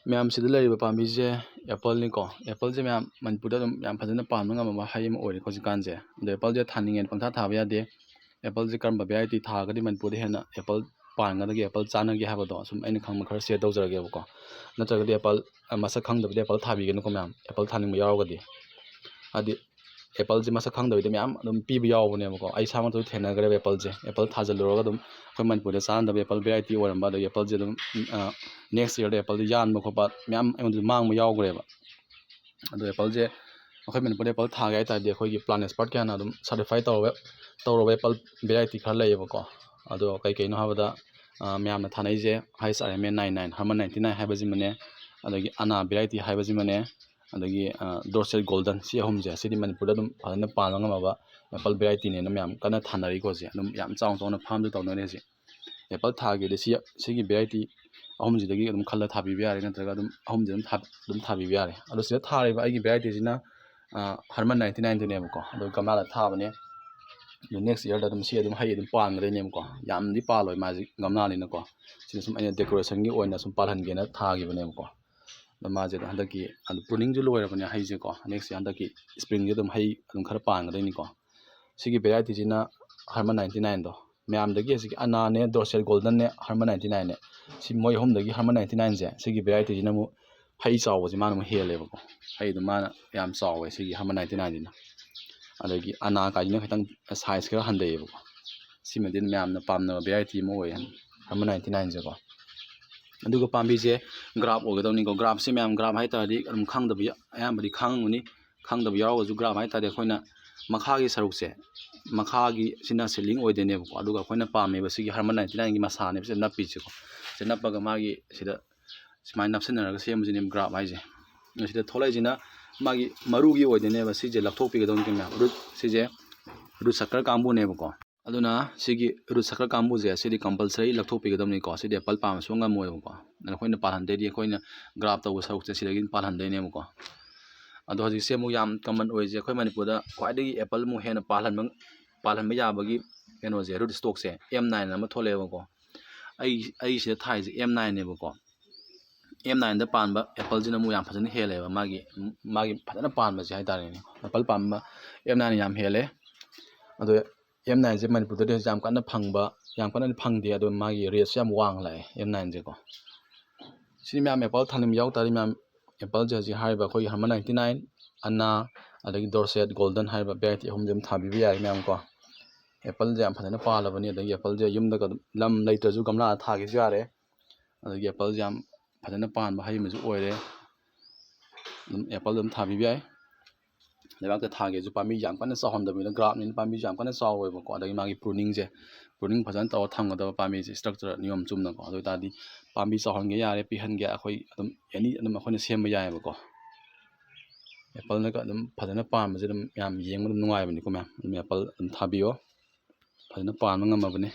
ꯃꯌꯥꯝ ꯁꯤꯗ ꯂꯩꯔꯤꯕ ꯄꯥꯝꯕꯤꯁꯦ ꯑꯦꯄꯜꯅꯤꯀꯣ ꯑꯦꯄꯜꯁꯦ ꯃꯌꯥꯝ ꯃꯅꯤꯄꯨꯔꯗ ꯑꯗꯨꯝ ꯌꯥꯝ ꯐꯖꯅ ꯄꯥꯟꯕ ꯉꯝꯕ ꯍꯩ ꯑꯃ ꯑꯣꯏꯔꯦ ꯍꯧꯖꯤꯛꯀꯥꯟꯁꯦ ꯑꯗꯣ ꯑꯦꯄꯜꯁꯦ ꯊꯥꯅꯤꯡꯉꯦꯅ ꯄꯪꯊꯥ ꯊꯥꯕ ꯌꯥꯗꯦ ꯑꯦꯄꯜꯁꯦ ꯀꯔꯝꯕ ꯚꯦꯔꯥꯏꯇꯤ ꯊꯥꯔꯒꯗꯤ ꯃꯅꯤꯄꯨꯔꯗ ꯍꯦꯟꯅ ꯑꯦꯄꯜ ꯄꯥꯟꯒꯗꯒꯦ ꯑꯦꯄꯜ ꯆꯥꯟꯅꯒꯦ ꯍꯥꯏꯕꯗꯣ ꯁꯨꯝ ꯑꯩꯅ ꯈꯪꯕ ꯈꯔ ꯁꯤꯌꯔ ꯇꯧꯖꯔꯒꯦꯕꯀꯣ ꯅꯠꯇ꯭ꯔꯒꯗꯤ ꯑꯦꯄꯜ ꯃꯁꯛ ꯈꯪꯗꯕꯗꯤ ꯑꯦꯄꯜ ꯊꯥꯕꯤꯒꯅꯨꯀꯣ ꯃꯌꯥꯝ ꯑꯦꯄꯜ ꯊꯥꯅꯤꯡꯕ ꯌꯥꯎꯔꯒꯗꯤ ꯍꯥꯏꯗꯤ ꯑꯦꯄꯜꯁꯦ ꯃꯁꯛ ꯈꯪꯗꯕꯤꯗ ꯃꯌꯥꯝ ꯑꯗꯨꯝ ꯄꯤꯕ ꯌꯥꯎꯕꯅꯦꯕꯀꯣ ꯑꯩ ꯏꯁꯥꯃꯛꯇꯁꯨ ꯊꯦꯡꯅꯈ꯭ꯔꯦꯕ ꯑꯦꯄꯜꯁꯦ ꯑꯦꯄꯜ ꯊꯥꯖꯤꯜꯂꯨꯔꯒ ꯑꯗꯨꯝ ꯑꯩꯈꯣꯏ ꯃꯅꯤꯄꯨꯔꯗ ꯆꯥꯅꯗꯕ ꯑꯦꯄꯜ ꯚꯦꯔꯥꯏꯇꯤ ꯑꯣꯏꯔꯝꯕ ꯑꯗꯒꯤ ꯑꯦꯄꯜꯁꯦ ꯑꯗꯨꯝ ꯅꯦꯛꯁ ꯏꯌꯔꯗ ꯑꯦꯄꯜꯗ ꯌꯥꯟꯕ ꯈꯣꯠꯄ ꯃꯌꯥꯝ ꯑꯩꯉꯣꯟꯗ ꯃꯥꯡꯕ ꯌꯥꯎꯈ꯭ꯔꯦꯕ ꯑꯗꯣ ꯑꯦꯄꯜꯁꯦ ꯑꯩꯈꯣꯏ ꯃꯅꯤꯄꯨꯔꯗ ꯑꯦꯄꯜ ꯊꯥꯒꯦ ꯍꯥꯏꯇꯥꯔꯗꯤ ꯑꯩꯈꯣꯏꯒꯤ ꯄ꯭ꯂꯥꯟ ꯑꯦꯛꯁꯄꯥꯔꯠ ꯀꯌꯥꯅ ꯑꯗꯨꯝ ꯁꯔꯇꯤꯐꯥꯏ ꯇꯧꯔꯕ ꯑꯦꯄꯜ ꯚꯦꯔꯥꯏꯇꯤ ꯈꯔ ꯂꯩꯌꯦꯕꯀꯣ ꯑꯗꯣ ꯀꯩꯅꯣ ꯍꯥꯏꯕꯗ ꯃꯌꯥꯝꯅ ꯊꯥꯅꯩꯁꯦ HRMA 99 ꯍꯔꯃꯟ 99 ꯍꯥꯏꯕꯁꯤꯃꯅꯦ ꯑꯗꯒꯤ ꯑꯅꯥ ꯚꯦꯔꯥꯏꯇꯤ ꯍꯥꯏꯕꯁꯤꯃꯅꯦ ꯑꯗꯒꯤ ꯗꯣꯔꯁꯦꯠ ꯒꯣꯜꯗꯟ ꯁꯤ ꯑꯍꯨꯝꯁꯦ ꯑꯁꯤꯗꯤ ꯃꯅꯤꯄꯨꯔꯗ ꯑꯗꯨꯝ ꯐꯖꯅ ꯄꯥꯟꯕ ꯉꯝꯃꯕ ꯑꯦꯄꯜ ꯚꯦꯔꯥꯏꯇꯤꯅꯦꯅ ꯃꯌꯥꯝ ꯀꯟꯅ ꯊꯥꯅꯔꯤꯀꯣ ꯍꯧꯖꯤꯛ ꯑꯗꯨꯝ ꯌꯥꯝ ꯆꯥꯎꯅ ꯐꯥꯔꯝꯁꯨ ꯇꯧꯅꯔꯤ ꯍꯧꯖꯤꯛ ꯑꯦꯄꯜ ꯊꯥꯒꯦꯗꯤ ꯁꯤꯒꯤ ꯚꯦꯔꯥꯏꯇꯤ ꯑꯍꯨꯝꯁꯤꯗꯒꯤ ꯑꯗꯨꯝ ꯈꯜꯂ ꯊꯥꯕꯤꯕ ꯌꯥꯔꯦ ꯅꯠꯇ꯭ꯔꯒ ꯑꯗꯨꯝ ꯑꯍꯨꯝꯁꯤ ꯑꯗꯨꯝ ꯊꯥꯕꯤꯕ ꯌꯥꯔꯦ ꯑꯗꯣ ꯁꯤꯗ ꯊꯥꯔꯤꯕ ꯑꯩꯒꯤ ꯚꯦꯔꯥꯏꯇꯤꯁꯤꯅ ꯍꯔꯃꯟ 99ꯗꯨꯅꯦꯕꯀꯣ ꯑꯗꯣ ꯒꯝꯂꯥꯗ ꯊꯥꯕꯅꯦ ꯑꯗꯣ ꯅꯦꯛꯁ ꯏꯌꯔꯗ ꯑꯗꯨꯝ ꯁꯤ ꯑꯗꯨꯝ ꯍꯩ ꯑꯗꯨꯝ ꯄꯥꯟꯒꯗꯣꯏꯅꯦꯕꯀꯣ ꯌꯥꯝꯗꯤ ꯄꯥꯜꯂꯣꯏ ꯃꯥꯁꯤ ꯒꯝꯂꯥꯅꯤꯅꯀꯣ ꯁꯤꯗ ꯁꯨꯝ ꯑꯩꯅ ꯗꯦꯀꯣꯔꯦꯁꯟꯒꯤ ꯑꯣꯏꯅ ꯁꯨꯝ ꯄꯥꯜꯍꯟꯒꯦꯅ ꯊꯥꯈꯤꯕꯅꯦꯕꯀꯣ ꯑꯗꯣ ꯃꯥꯁꯦ ꯍꯟꯗꯛꯀꯤ ꯄ꯭ꯔꯨꯅꯤꯡꯁꯨ ꯂꯣꯏꯔꯕꯅꯦ ꯍꯩꯁꯦꯀꯣ ꯅꯦꯛꯁ ꯍꯟꯗꯛꯀꯤ ꯁ꯭ꯄ꯭ꯔꯤꯡꯁꯦ ꯑꯗꯨꯝ ꯍꯩ ꯑꯗꯨꯝ ꯈꯔ ꯄꯥꯟꯒꯗꯣꯏꯅꯤꯀꯣ ꯁꯤꯒꯤ ꯚꯦꯔꯥꯏꯇꯤꯁꯤꯅ ꯍꯔꯃꯟ 99ꯗꯣ ꯃꯌꯥꯝꯗꯒꯤ ꯍꯧꯖꯤꯛꯀꯤ ꯑꯅꯥꯅꯦ ꯗꯣꯔꯁꯦꯠ ꯒꯣꯜꯗꯟꯅꯦ ꯍꯔꯃꯟ 99ꯅꯦ ꯁꯤ ꯃꯣꯏ ꯑꯍꯨꯝꯗꯒꯤ ꯍꯔꯃꯟ 99ꯁꯦ ꯁꯤꯒꯤ ꯚꯦꯔꯥꯏꯇꯤꯁꯤꯅ ꯑꯃꯨꯛ ꯍꯩ ꯆꯥꯎꯕꯁꯦ ꯃꯥꯅ ꯑꯃꯨꯛ ꯍꯦꯜꯂꯦꯕꯀꯣ ꯍꯩꯗꯣ ꯃꯥꯅ ꯌꯥꯝ ꯆꯥꯎꯋꯦ ꯁꯤꯒꯤ ꯍꯔꯃꯟ 99ꯁꯤꯅ ꯑꯗꯒꯤ ꯑꯅꯥ ꯀꯥꯏꯁꯤꯅ ꯈꯤꯇꯪ ꯁꯥꯏꯖ ꯈꯔ ꯍꯟꯊꯩꯌꯦꯕꯀꯣ ꯁꯤꯃꯗꯤ ꯃꯌꯥꯝꯅ ꯄꯥꯝꯅꯕ ꯚꯦꯔꯥꯏꯇꯤ ꯑꯃ ꯑꯣꯏꯌꯦ ꯍꯔꯃꯟ 99ꯁꯦꯀꯣ ꯑꯗꯨꯒ ꯄꯥꯝꯕꯤꯁꯦ ꯒ꯭ꯔꯥꯞ ꯑꯣꯏꯒꯗꯧꯅꯤꯀꯣ ꯒ꯭ꯔꯥꯞꯁꯦ ꯃꯌꯥꯝ ꯒ꯭ꯔꯥꯞ ꯍꯥꯏꯇꯥꯔꯗꯤ ꯑꯗꯨꯝ ꯈꯪꯗꯕ ꯑꯌꯥꯝꯕꯗꯤ ꯈꯪꯉꯝꯒꯅꯤ ꯈꯪꯗꯕ ꯌꯥꯎꯔꯒꯁꯨ ꯒ꯭ꯔꯥꯞ ꯍꯥꯏꯇꯥꯔꯗꯤ ꯑꯩꯈꯣꯏꯅ ꯃꯈꯥꯒꯤ ꯁꯔꯨꯛꯁꯦ ꯃꯈꯥꯒꯤ ꯁꯤꯅ ꯁꯤꯂꯤꯡ ꯑꯣꯏꯗꯣꯏꯅꯦꯕꯀꯣ ꯑꯗꯨꯒ ꯑꯩꯈꯣꯏꯅ ꯄꯥꯝꯃꯤꯕ ꯁꯤꯒꯤ ꯍꯔꯃꯟ 99ꯒꯤ ꯃꯁꯥꯅꯦꯕ ꯁꯤꯗ ꯅꯞꯄꯤꯁꯦꯀꯣ ꯁꯤꯗ ꯅꯞꯄꯒ ꯃꯥꯒꯤ ꯁꯤꯗ ꯁꯨꯃꯥꯏꯅ ꯅꯞꯁꯤꯟꯅꯔꯒ ꯁꯦꯝꯕꯁꯤꯅꯦꯕ ꯒ꯭ꯔꯥꯞ ꯍꯥꯏꯁꯦ ꯁꯤꯗ ꯊꯣꯛꯂꯛꯏꯁꯤꯅ ꯃꯥꯒꯤ ꯃꯔꯨꯒꯤ ꯑꯣꯏꯗꯣꯏꯅꯦꯕ ꯁꯤꯁꯦ ꯂꯧꯊꯣꯛꯄꯤꯒꯗꯧꯅꯤ ꯃꯌꯥꯝ ꯁꯤꯁꯦ ꯔꯨꯠ ꯁꯛꯀꯔ ꯀꯥꯡꯕꯨꯅꯦꯕꯀꯣ ꯑꯗꯨꯅ ꯁꯤꯒꯤ ꯔꯨꯠ ꯁꯛꯀꯔ ꯀꯥꯡꯕꯨꯁꯦ ꯁꯤꯗꯤ ꯀꯝꯄꯜꯁꯔꯤ ꯂꯧꯊꯣꯛꯄꯤꯒꯗꯕꯅꯤꯀꯣ ꯁꯤꯗꯤ ꯑꯦꯄꯜ ꯄꯥꯟꯕ ꯁꯨꯡꯉꯝ ꯉꯝꯃꯣꯏꯕꯀꯣ ꯑꯗꯨꯅ ꯑꯩꯈꯣꯏꯅ ꯄꯥꯜꯍꯟꯗꯣꯏꯗꯤ ꯑꯩꯈꯣꯏꯅ ꯒ꯭ꯔꯥꯞ ꯇꯧꯕ ꯁꯔꯨꯛꯁꯦ ꯁꯤꯗꯒꯤ ꯄꯥꯜꯍꯟꯗꯣꯏꯅꯦꯕꯀꯣ ꯑꯗꯣ ꯍꯧꯖꯤꯛꯁꯦ ꯑꯃꯨꯛ ꯌꯥꯝ ꯀꯃꯟ ꯑꯣꯏꯔꯤꯁꯦ ꯑꯩꯈꯣꯏ ꯃꯅꯤꯄꯨꯔꯗ ꯈ꯭ꯋꯥꯏꯗꯒꯤ ꯑꯦꯄꯜ ꯑꯃꯨꯛ ꯍꯦꯟꯅ ꯄꯥꯜꯍꯟꯕ ꯌꯥꯕꯒꯤ ꯀꯩꯅꯣꯁꯦ ꯔꯨꯠ ꯁ꯭ꯇꯣꯛꯁꯦ M9 ꯑꯃ ꯊꯣꯛꯂꯛꯑꯦꯕꯀꯣ ꯑꯩ ꯁꯤꯗ ꯊꯥꯏꯁꯦ M9ꯅꯦꯕꯀꯣ M9ꯗ ꯄꯥꯟꯕ ꯑꯦꯄꯜꯁꯤꯅ ꯑꯃꯨꯛ ꯌꯥꯝ ꯐꯖꯅ ꯍꯦꯜꯂꯦꯕ ꯃꯥꯒꯤ ꯐꯖꯅ ꯄꯥꯟꯕꯁꯦ ꯍꯥꯏꯇꯥꯔꯦꯅꯦ ꯑꯦꯄꯜ ꯄꯥꯟꯕ M9ꯅ ꯌꯥꯝ ꯍꯦꯜꯂꯦ ꯑꯗꯣ M9ꯁꯦ ꯃꯅꯤꯄꯨꯔꯗꯗꯤ ꯍꯧꯖꯤꯛ ꯌꯥꯝ ꯀꯟꯅꯗꯤ ꯐꯪꯗꯦ ꯑꯗꯣ ꯃꯥꯒꯤ ꯔꯦꯠꯁꯨ ꯌꯥꯝ ꯋꯥꯡꯅ ꯂꯥꯛꯑꯦ M9ꯁꯦꯀꯣ ꯁꯤꯅꯤ ꯃꯌꯥꯝ ꯑꯦꯄꯜ ꯊꯥꯅꯤꯡꯕ ꯌꯥꯎ ꯇꯥꯔꯗꯤ ꯃꯌꯥꯝ ꯑꯦꯄꯜꯁꯦ ꯍꯧꯖꯤꯛ ꯍꯥꯏꯔꯤꯕ ꯑꯩꯈꯣꯏꯒꯤ ꯍꯔꯃꯟ 99 ꯑꯅꯥ ꯑꯗꯒꯤ ꯗꯣꯔꯁꯦꯠ ꯒꯣꯜꯗꯟ ꯍꯥꯏꯔꯤꯕ ꯚꯦꯔꯥꯏꯇꯤ ꯑꯍꯨꯝꯁꯦ ꯑꯗꯨꯝ ꯊꯥꯕꯤꯕ ꯌꯥꯏ ꯃꯌꯥꯝꯀꯣ ꯑꯦꯄꯜꯁꯦ ꯌꯥꯝ ꯐꯖꯅ ꯄꯥꯜꯂꯕꯅꯤ ꯑꯗꯒꯤ ꯑꯦꯄꯜꯁꯦ ꯌꯨꯝꯗꯒ ꯑꯗꯨꯝ ꯂꯝ ꯂꯩꯇ꯭ꯔꯁꯨ ꯒꯝꯂꯥꯗ ꯊꯥꯒꯦꯁꯨ ꯌꯥꯔꯦ ꯑꯗꯒꯤ ꯑꯦꯄꯜꯁꯦ ꯌꯥꯝ ꯐꯖꯅ ꯄꯥꯟꯕ ꯍꯩ ꯑꯃꯁꯨ ꯑꯣꯏꯔꯦ ꯑꯗꯨꯝ ꯑꯦꯄꯜ ꯑꯗꯨꯝ ꯊꯥꯕꯤꯕ ꯌꯥꯏ ꯂꯩꯕꯥꯛꯇ ꯊꯥꯒꯦꯁꯨ ꯄꯥꯝꯕꯤ ꯌꯥꯝ ꯀꯟꯅ ꯆꯥꯎꯍꯟꯗꯕꯅꯤꯅ ꯒ꯭ꯔꯥꯞꯅꯤꯅ ꯄꯥꯝꯕꯤꯁꯨ ꯌꯥꯝ ꯀꯟꯅ ꯆꯥꯎꯔꯣꯏꯕꯀꯣ ꯑꯗꯒꯤ ꯃꯥꯒꯤ ꯄ꯭ꯔꯨꯅꯤꯡ ꯐꯖꯅ ꯇꯧꯔ ꯊꯝꯒꯗꯕ ꯄꯥꯝꯕꯤꯁꯦ ꯏꯁꯇ꯭ꯔꯛꯆꯔ ꯅꯤꯌꯣꯝ ꯆꯨꯝꯅꯀꯣ ꯑꯗꯨ ꯑꯣꯏꯇꯥꯔꯗꯤ ꯄꯥꯝꯕꯤ ꯆꯥꯎꯍꯟꯒꯦ ꯌꯥꯔꯦ ꯄꯤꯍꯟꯒꯦ ꯑꯩꯈꯣꯏ ꯑꯗꯨꯝ ꯑꯗꯨꯝ ꯑꯩꯈꯣꯏꯅ ꯁꯦꯝꯕ ꯌꯥꯏꯑꯕꯀꯣ ꯑꯦꯄꯜꯅꯒ ꯑꯗꯨꯝ ꯐꯖꯅ ꯄꯥꯟꯕꯁꯦ ꯑꯗꯨꯝ ꯌꯥꯝ ꯌꯦꯡꯕ ꯑꯗꯨꯝ ꯅꯨꯡꯉꯥꯏꯕꯅꯤꯀꯣ ꯃꯌꯥꯝ ꯑꯗꯨꯝ ꯑꯦꯄꯜ ꯑꯗꯨꯝ ꯊꯥꯕꯤꯌꯣ ꯐꯖꯅ ꯄꯥꯟꯕ ꯉꯝꯃꯕꯅꯤ